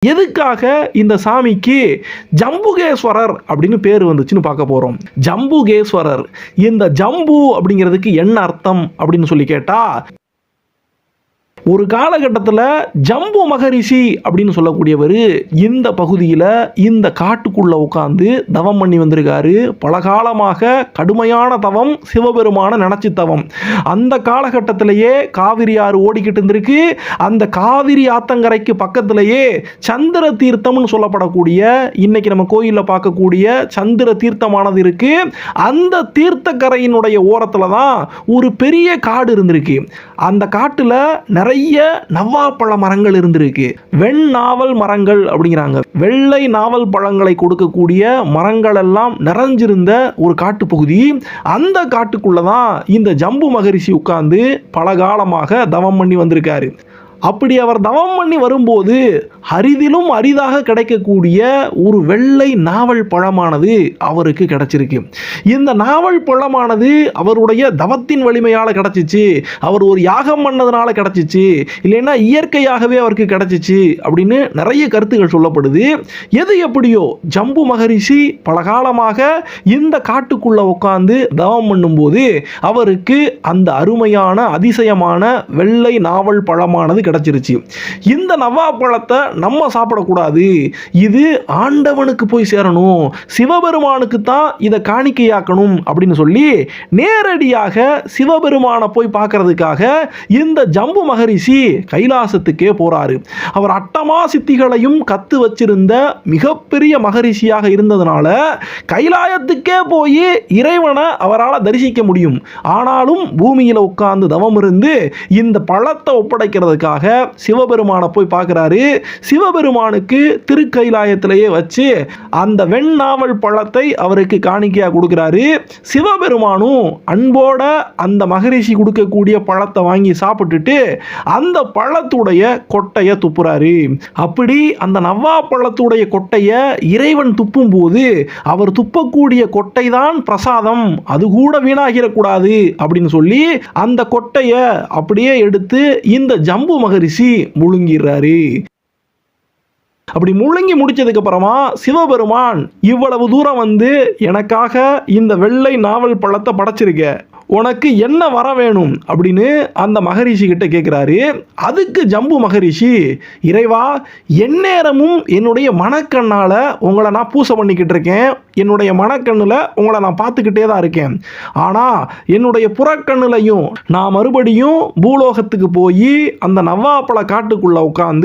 எதுக்காக இந்த சாமிக்கு ஜம்புகேஸ்வரர் அப்படின்னு பேர் வந்துச்சுன்னு பார்க்க போறோம். ஜம்புகேஸ்வரர், இந்த ஜம்பு அப்படிங்கிறதுக்கு என்ன அர்த்தம் அப்படின்னு சொல்லி கேட்டா, ஒரு காலகட்டத்தில் ஜம்பு மகரிஷி அப்படின்னு சொல்லக்கூடியவர் இந்த பகுதியில் இந்த காட்டுக்குள்ள உட்காந்து தவம் பண்ணி வந்திருக்காரு. பல காலமாக கடுமையான தவம், சிவபெருமான நினைச்சு தவம். அந்த காலகட்டத்திலேயே காவிரி ஆறு ஓடிக்கிட்டு இருந்திருக்கு. அந்த காவிரி ஆத்தங்கரைக்கு பக்கத்திலேயே சந்திர தீர்த்தம்னு சொல்லப்படக்கூடிய இன்னைக்கு நம்ம கோயிலில் பார்க்கக்கூடிய சந்திர தீர்த்தமானது இருக்கு. அந்த தீர்த்தக்கரையினுடைய ஓரத்தில் தான் ஒரு பெரிய காடு இருந்திருக்கு. அந்த காட்டில் நிறைய நவாப்பழ மரங்கள் இருந்திருக்கு. வெண்ணாவல் மரங்கள் அப்படிங்கிறாங்க. வெள்ளை நாவல் பழங்களை கொடுக்கக்கூடிய மரங்கள் எல்லாம் நிறைஞ்சிருந்த ஒரு காட்டுப்பகுதி. அந்த காட்டுக்குள்ளதான் இந்த ஜம்பு மகரிஷி உட்கார்ந்து பல காலமாக தவம் பண்ணி வந்திருக்காரு. அப்படி அவர் தவம் பண்ணி வரும்போது அரிதிலும் அரிதாக கிடைக்கக்கூடிய ஒரு வெள்ளை நாவல் பழமானது அவருக்கு கிடைச்சிருக்கு. இந்த நாவல் பழமானது அவருடைய தவத்தின் வலிமையால் கிடைச்சிச்சு, அவர் ஒரு யாகம் பண்ணதுனால கிடைச்சிச்சு, இல்லைன்னா இயற்கையாகவே அவருக்கு கிடைச்சிச்சு அப்படின்னு நிறைய கருத்துக்கள் சொல்லப்படுது. எது எப்படியோ ஜம்பு மகரிஷி பல காலமாக இந்த காட்டுக்குள்ள உட்கார்ந்து தவம் பண்ணும்போது அவருக்கு அந்த அருமையான அதிசயமான வெள்ளை நாவல் பழமானது கிடைச்சிருச்சு. இந்த நவாப்பழத்தை நம்ம சாப்பிடக்கூடாது, இது ஆண்டவனுக்கு போய் சேரணும், சிவபெருமானுக்கு தான் இதை காணிக்கையாக்கணும் அப்படின்னு சொல்லி நேரடியாக சிவபெருமானை போய் பார்க்கறதுக்காக இந்த ஜம்பு மகரிஷி கைலாசத்துக்கே போறாரு. அவர் அட்டமா சித்திகளையும் கத்து வச்சிருந்த மிகப்பெரிய மகரிஷியாக இருந்ததுனால கைலாயத்துக்கே போய் இறைவனை அவரால் தரிசிக்க முடியும். ஆனாலும் பூமியில் உட்கார்ந்து தவம் இருந்து இந்த பழத்தை ஒப்படைக்கிறதுக்காக சிவபெருமானை போய் பார்க்கிறாரு. சிவபெருமானுக்கு திருக்கைலாயத்திலேயே வச்சு அந்த வெண்ணாவல் பழத்தை அவருக்கு காணிக்கையா கொடுக்கிறாரு. சிவபெருமானும் அன்போட அந்த மகரிஷி கொடுக்கக்கூடிய பழத்தை வாங்கி சாப்பிட்டுட்டு அந்த பழத்துடைய கொட்டைய துப்புறாரு. அப்படி அந்த நவ்வா பழத்துடைய கொட்டைய இறைவன் துப்பும் போது அவர் துப்பக்கூடிய கொட்டை தான் பிரசாதம், அது கூட வீணாகிடக்கூடாது அப்படின்னு சொல்லி அந்த கொட்டைய அப்படியே எடுத்து இந்த ஜம்பு மகரிஷி முழுங்கிறாரு. அப்படி முழுங்கி முடிச்சதுக்கு அப்புறமா சிவபெருமான், இவ்வளவு தூரம் வந்து எனக்காக இந்த வெள்ளை நாவல் பழத்தை படைச்சிருக்க, உனக்கு என்ன வர வேணும் அப்படின்னு அந்த மகரிஷி கிட்ட கேட்குறாரு. அதுக்கு ஜம்பு மகரிஷி, இறைவா, எந்நேரமும் என்னுடைய மனக்கண்ணால் உங்களை நான் பூசை பண்ணிக்கிட்டு இருக்கேன், என்னுடைய மனக்கண்ணில் உங்களை நான் பார்த்துக்கிட்டே தான் இருக்கேன். ஆனால் என்னுடைய புறக்கண்ணுலையும் நான் மறுபடியும் பூலோகத்துக்கு போய் அந்த நவ்வாப்பழ காட்டுக்குள்ளே உட்காந்து